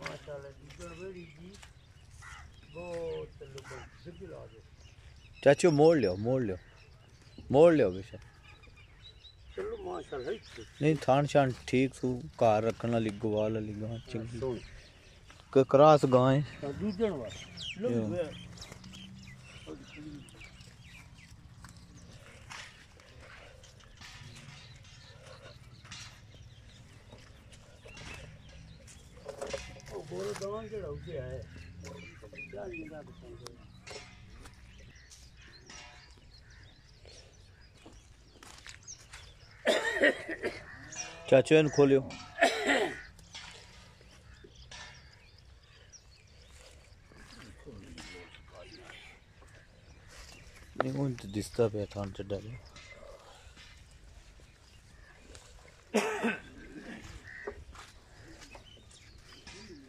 माशाल्लाह दूसर बड़ी जी बहुत लोग सिद्धि ला दो चाचू मोड़ लियो बेशक चलो माशाल्लाह नहीं थान शान ठीक सू कार रखने वाली गवाल वाली गां चंगी के क्रास गां दूजन वाला लोग बोलो दवान के उसे है क्या लिखा बताओ चाचू इन खोलियो नहीं वो तो दिसता पे थान चढ़ा ले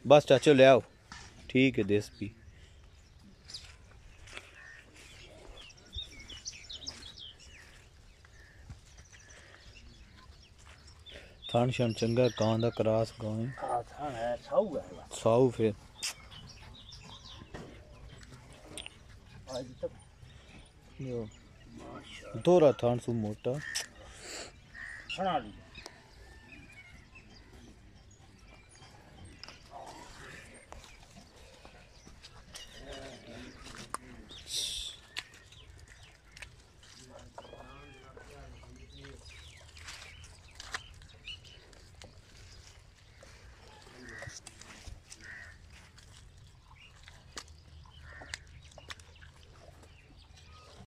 बस चाचू ले आओ ठीक है देश भी थान शान चंगा गां दा क्रास गां है थान है साऊ है साऊ फिर आज तक यो दोरा थान सु मोटा बना ली